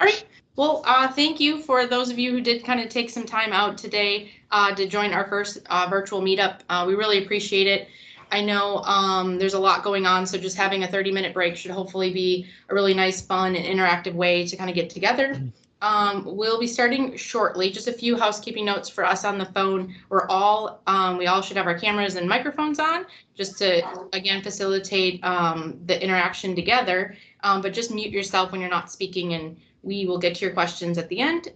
All right. Well, thank you for those of you who did kind of take some time out today to join our first virtual meetup. We really appreciate it. I know there's a lot going on, so just having a 30-minute break should hopefully be a really nice, fun, and interactive way to kind of get together. We'll be starting shortly. Just a few housekeeping notes for us on the phone. We all should have our cameras and microphones on, just to, again, facilitate the interaction together. But just mute yourself when you're not speaking, and we will get to your questions at the end.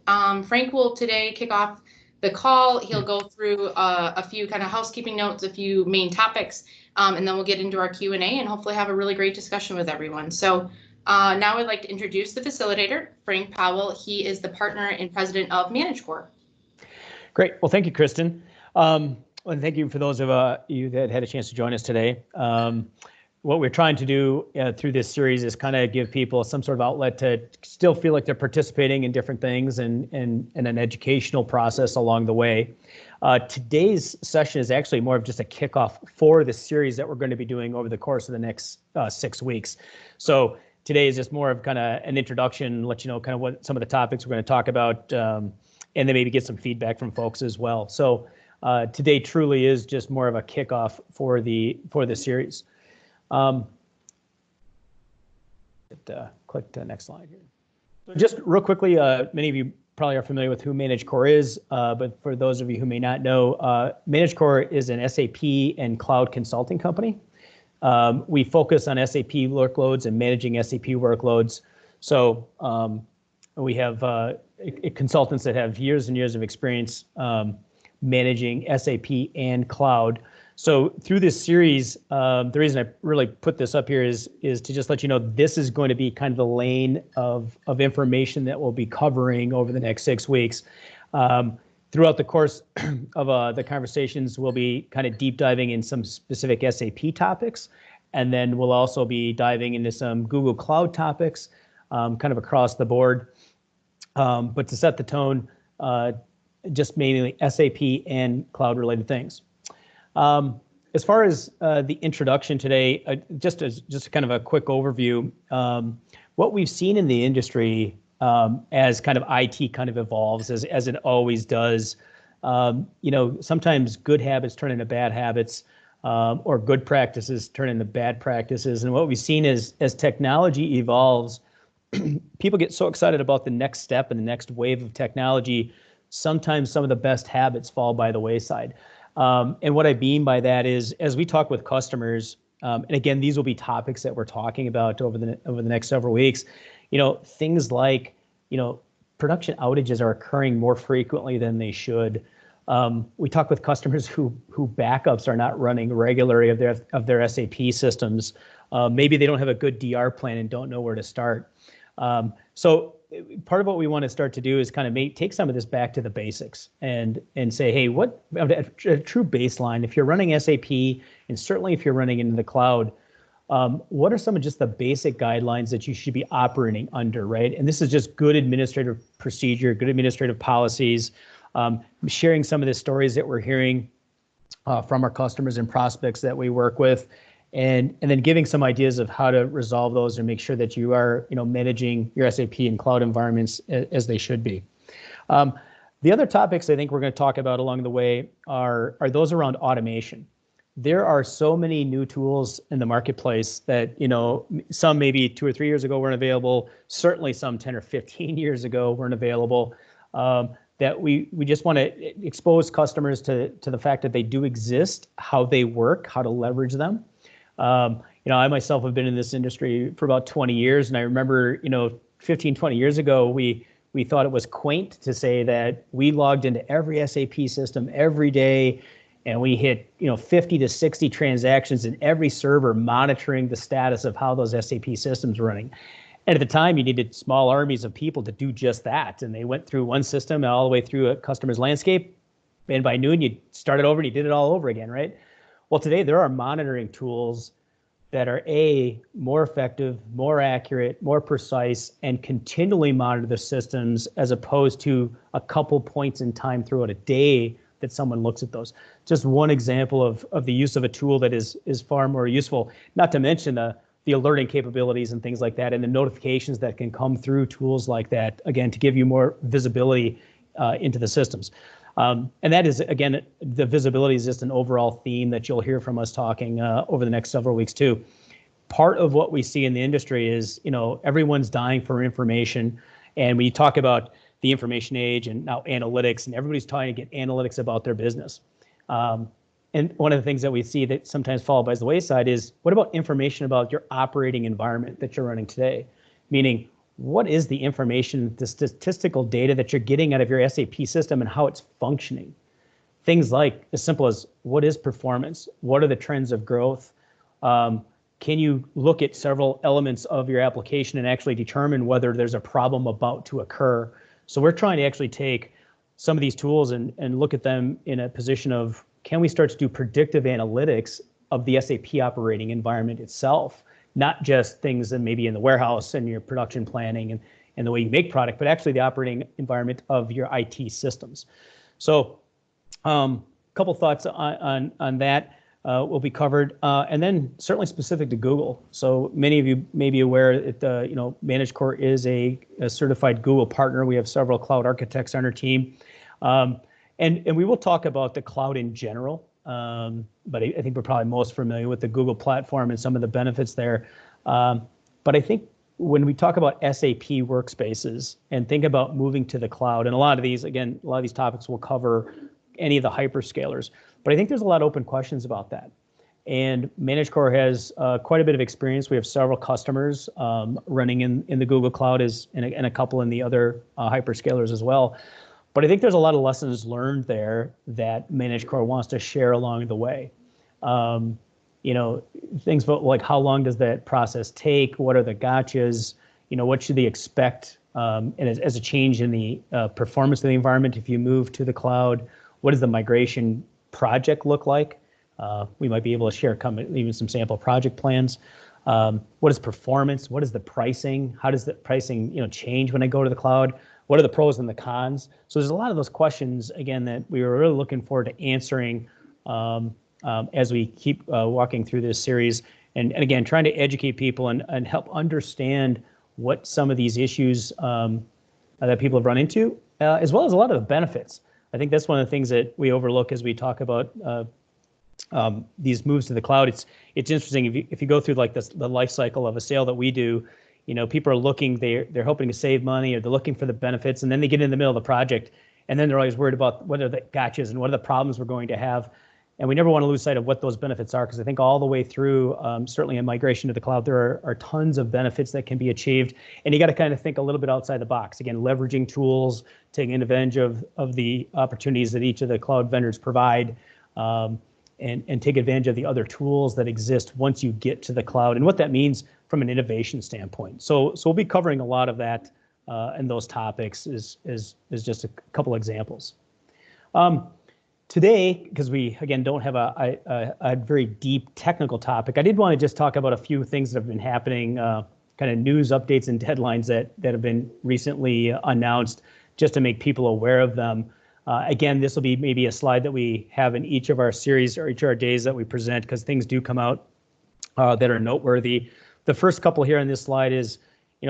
Frank will today kick off the call. He'll go through a few kind of housekeeping notes, a few main topics, and then we'll get into our Q&A and hopefully have a really great discussion with everyone. So now I'd like to introduce the facilitator, Frank Powell. He is the partner and president of Managecore. Great. Well, thank you, Kristen. And thank you for those of you that had a chance to join us today. What we're trying to do through this series is kind of give people some sort of outlet to still feel like they're participating in different things and an educational process along the way. Today's session is actually more of just a kickoff for the series that we're going to be doing over the course of the next 6 weeks. So today is just more of kind of an introduction, let you know kind of what some of the topics we're going to talk about, and then maybe get some feedback from folks as well. So today truly is just more of a kickoff for the series. Click to the next slide here. So just real quickly, many of you probably are familiar with who Managecore is, but for those of you who may not know, Managecore is an SAP and cloud consulting company. We focus on SAP workloads and managing SAP workloads. So we have consultants that have years and years of experience managing SAP and cloud. So through this series, the reason I really put this up here is to just let you know this is going to be kind of the lane of information that we'll be covering over the next 6 weeks. Throughout the course of the conversations, we'll be kind of deep diving in some specific SAP topics, and then we'll also be diving into some Google Cloud topics, kind of across the board. But to set the tone, just mainly SAP and cloud-related things. As far as the introduction today, just kind of a quick overview, what we've seen in the industry as kind of IT kind of evolves, as it always does, sometimes good habits turn into bad habits, or good practices turn into bad practices. And what we've seen is as technology evolves, people get so excited about the next step and the next wave of technology, sometimes some of the best habits fall by the wayside. And what I mean by that is, as we talk with customers, and again, these will be topics that we're talking about over the next several weeks, things like, production outages are occurring more frequently than they should. We talk with customers who backups are not running regularly of their SAP systems. Maybe they don't have a good DR plan and don't know where to start. So part of what we want to start to do is kind of take some of this back to the basics and say, hey, what a true baseline, if you're running SAP, and certainly if you're running into the cloud, what are some of just the basic guidelines that you should be operating under, right? And this is just good administrative procedure, good administrative policies, sharing some of the stories that we're hearing from our customers and prospects that we work with, and then giving some ideas of how to resolve those and make sure that you are managing your SAP and cloud environments as they should be. The other topics I think we're going to talk about along the way are those around automation. There are so many new tools in the marketplace that, some maybe 2 or 3 years ago weren't available. Certainly some 10 or 15 years ago weren't available. That we just want to expose customers to the fact that they do exist, how they work, how to leverage them. I myself have been in this industry for about 20 years, and I remember, 15, 20 years ago, we thought it was quaint to say that we logged into every SAP system every day, and we hit 50 to 60 transactions in every server monitoring the status of how those SAP systems were running. And at the time, you needed small armies of people to do just that. And they went through one system all the way through a customer's landscape. And by noon, you started over and you did it all over again, right? Well, today there are monitoring tools that are more effective, more accurate, more precise, and continually monitor the systems as opposed to a couple points in time throughout a day that someone looks at those. Just one example of the use of a tool that is far more useful, not to mention the the alerting capabilities and things like that, and the notifications that can come through tools like that, again, to give you more visibility into the systems. And that is, again, the visibility is just an overall theme that you'll hear from us talking over the next several weeks too. Part of what we see in the industry is, everyone's dying for information. And when you talk about the information age and now analytics, and everybody's trying to get analytics about their business. And one of the things that we see that sometimes fall by the wayside is, what about information about your operating environment that you're running today? Meaning, what is the information, the statistical data that you're getting out of your SAP system and how it's functioning? Things like as simple as, what is performance? What are the trends of growth? Can you look at several elements of your application and actually determine whether there's a problem about to occur? So we're trying to actually take some of these tools and look at them in a position of, can we start to do predictive analytics of the SAP operating environment itself? Not just things that maybe in the warehouse and your production planning and the way you make product, but actually the operating environment of your IT systems. So a couple thoughts on that will be covered. And then certainly specific to Google. So many of you may be aware that Managecore is a certified Google partner. We have several cloud architects on our team. And we will talk about the cloud in general, but I think we're probably most familiar with the Google platform and some of the benefits there. But I think when we talk about SAP workspaces and think about moving to the cloud, and a lot of these topics will cover any of the hyperscalers, but I think there's a lot of open questions about that. And Managecore has quite a bit of experience. We have several customers running in the Google Cloud and a couple in the other hyperscalers as well. But I think there's a lot of lessons learned there that Managecore wants to share along the way. Things about like, how long does that process take? What are the gotchas? What should they expect and as a change in the performance of the environment if you move to the cloud? What does the migration project look like? We might be able to share even some sample project plans. What is performance? What is the pricing? How does the pricing change when I go to the cloud? What are the pros and the cons? So there's a lot of those questions, again, that we were really looking forward to answering as we keep walking through this series. And again, trying to educate people and help understand what some of these issues that people have run into, as well as a lot of the benefits. I think that's one of the things that we overlook as we talk about these moves to the cloud. It's interesting if you go through like the life cycle of a sale that we do. People are looking, they're hoping to save money, or they're looking for the benefits, and then they get in the middle of the project, and then they're always worried about what are the gotchas and what are the problems we're going to have. And we never want to lose sight of what those benefits are, because I think all the way through, certainly in migration to the cloud, there are tons of benefits that can be achieved. And you got to kind of think a little bit outside the box. Again, leveraging tools, taking advantage of the opportunities that each of the cloud vendors provide, and take advantage of the other tools that exist once you get to the cloud, and what that means from an innovation standpoint. So we'll be covering a lot of that, and those topics is just a couple examples. Today, because we, again, don't have a very deep technical topic, I did want to just talk about a few things that have been happening, kind of news updates and deadlines that have been recently announced, just to make people aware of them. Again, this will be maybe a slide that we have in each of our series or each of our days that we present, because things do come out that are noteworthy. The first couple here on this slide is,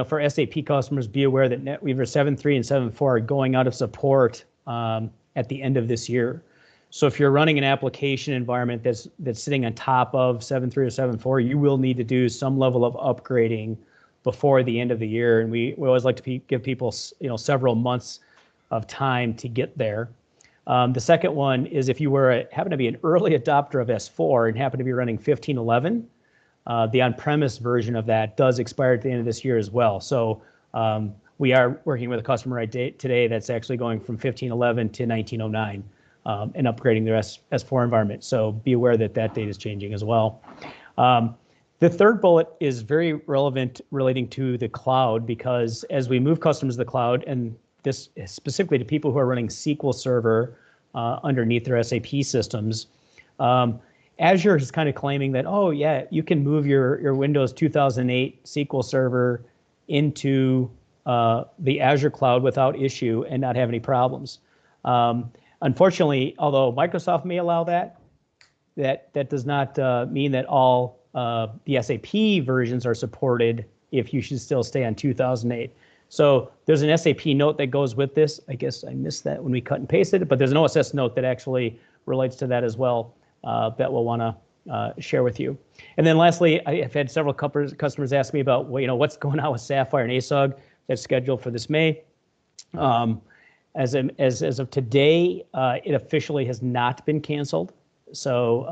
for SAP customers, be aware that NetWeaver 7.3 and 7.4 are going out of support at the end of this year. So if you're running an application environment that's sitting on top of 7.3 or 7.4, you will need to do some level of upgrading before the end of the year. And we always like to give people several months of time to get there. The second one is, if you happen to be an early adopter of S4 and happen to be running 15.11, the on-premise version of that does expire at the end of this year as well. So we are working with a customer today that's actually going from 15.11 to 19.09 and upgrading their S4 environment. So be aware that date is changing as well. The third bullet is very relevant relating to the cloud, because as we move customers to the cloud, and this is specifically to people who are running SQL Server underneath their SAP systems, Azure is kind of claiming that, oh yeah, you can move your Windows 2008 SQL Server into the Azure cloud without issue and not have any problems. Unfortunately, although Microsoft may allow that does not mean that all the SAP versions are supported if you should still stay on 2008. So there's an SAP note that goes with this. I guess I missed that when we cut and pasted it, but there's an OSS note that actually relates to that as well that we'll want to share with you. And then lastly, I have had several customers ask me about, well, what's going on with Sapphire and ASOG that's scheduled for this May. As of today, it officially has not been canceled. So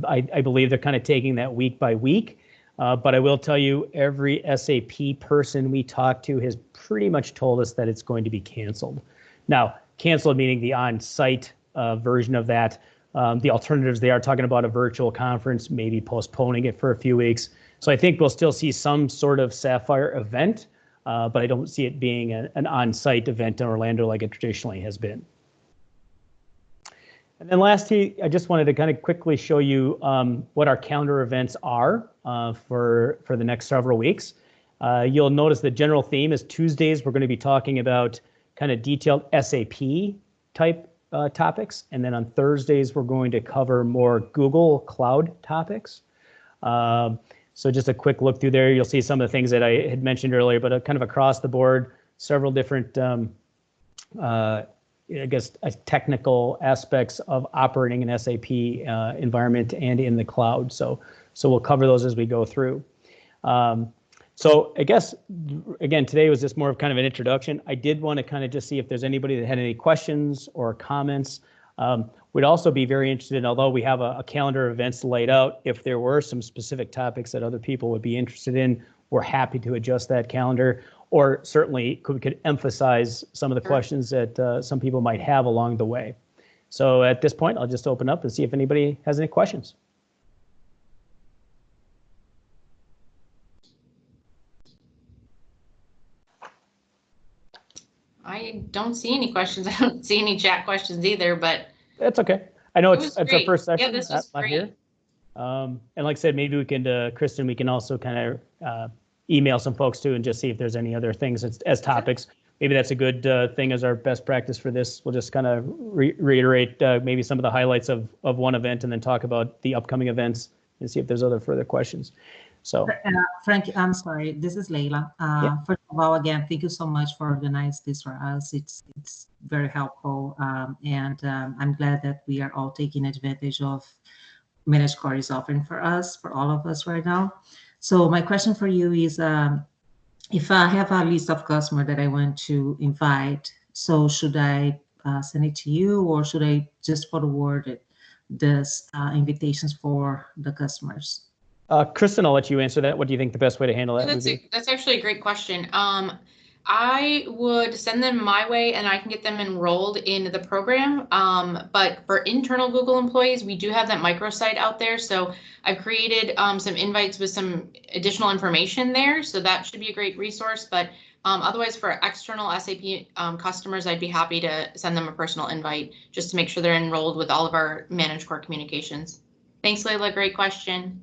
I believe they're kind of taking that week by week. But I will tell you, every SAP person we talk to has pretty much told us that it's going to be canceled. Now, canceled meaning the on-site version of that. The alternatives, they are talking about a virtual conference, maybe postponing it for a few weeks. So I think we'll still see some sort of Sapphire event, but I don't see it being an on-site event in Orlando like it traditionally has been. And then lastly, I just wanted to kind of quickly show you what our calendar events are for the next several weeks. You'll notice the general theme is Tuesdays, we're going to be talking about kind of detailed SAP type topics. And then on Thursdays, we're going to cover more Google Cloud topics. So just a quick look through there, you'll see some of the things that I had mentioned earlier, but kind of across the board, several different I guess technical aspects of operating an SAP environment and in the cloud. So we'll cover those as we go through. So I guess, again, today was just more of kind of an introduction. I did want to kind of just see if there's anybody that had any questions or comments. We'd also be very interested in, although we have a calendar of events laid out, if there were some specific topics that other people would be interested in, we're happy to adjust that calendar. Or certainly we could emphasize some of the questions that some people might have along the way. So at this point, I'll just open up and see if anybody has any questions. I don't see any questions. I don't see any chat questions either, but that's okay. I know it's our first session. Yeah, this was great. Here. And like I said, maybe we can, Kristen, we can also kind of email some folks too and just see if there's any other things as topics. Maybe that's a good thing as our best practice for this. We'll just kind of reiterate maybe some of the highlights of one event and then talk about the upcoming events and see if there's other further questions. So Frank, I'm sorry, this is Leila. Yeah. First of all, again, thank you so much for organizing this for us. It's very helpful. And I'm glad that we are all taking advantage of Managecore is offering for us, for all of us right now. So my question for you is, if I have a list of customers that I want to invite, so should I send it to you or should I just forward this invitations for the customers? Kristen, I'll let you answer that. What do you think the best way to handle that would be? That's actually a great question. I would send them my way and I can get them enrolled in the program. But for internal Google employees, we do have that microsite out there. So I've created some invites with some additional information there. So that should be a great resource. But otherwise, for external SAP customers, I'd be happy to send them a personal invite just to make sure they're enrolled with all of our Managecore communications. Thanks, Leila. Great question.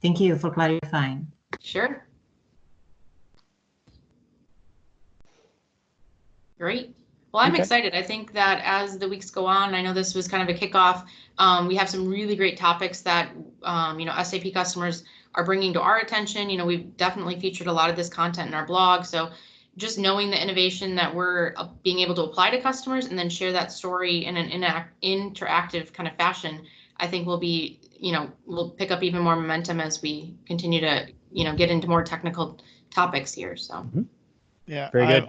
Thank you for clarifying. Sure. Great. Well, I'm excited. I think that as the weeks go on, I know this was kind of a kickoff. We have some really great topics that, SAP customers are bringing to our attention. We've definitely featured a lot of this content in our blog. So just knowing the innovation that we're being able to apply to customers and then share that story in an interactive kind of fashion, I think will be, we'll pick up even more momentum as we continue to, get into more technical topics here. So, Yeah, very good.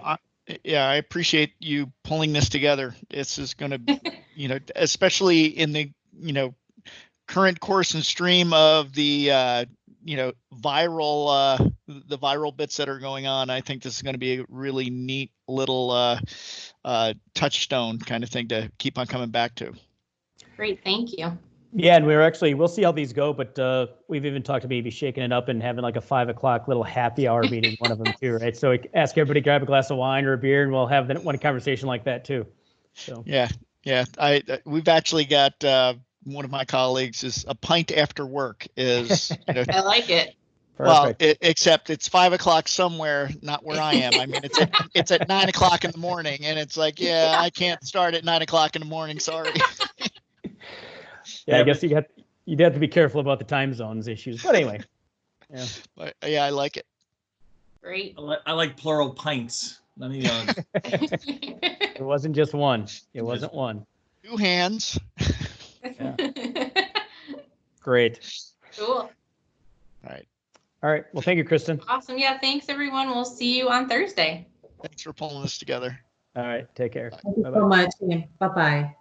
I appreciate you pulling this together. This is going to, especially in the, current course and stream of the, viral bits that are going on. I think this is going to be a really neat little touchstone kind of thing to keep on coming back to. Great, thank you. Yeah, and we'll see how these go, but we've even talked to maybe shaking it up and having like a 5 o'clock little happy hour meeting, one of them too, right? So ask everybody to grab a glass of wine or a beer, and we'll have one conversation like that too. So yeah. We've actually got one of my colleagues is a pint after work is. I like it. Perfect. Well, except it's 5 o'clock somewhere, not where I am. I mean, it's at 9 o'clock in the morning, and it's like, I can't start at 9 o'clock in the morning. Sorry. Yeah, I guess you You'd have to be careful about the time zones issues. But anyway, yeah. But, yeah, I like it. Great. I like plural pints. Let me It wasn't just one. It wasn't one. 2 hands. Great. Cool. All right. All right. Well, thank you, Kristen. Awesome. Yeah, thanks everyone. We'll see you on Thursday. Thanks for pulling this together. All right. Take care. Thank you Bye-bye. so much. Bye-bye.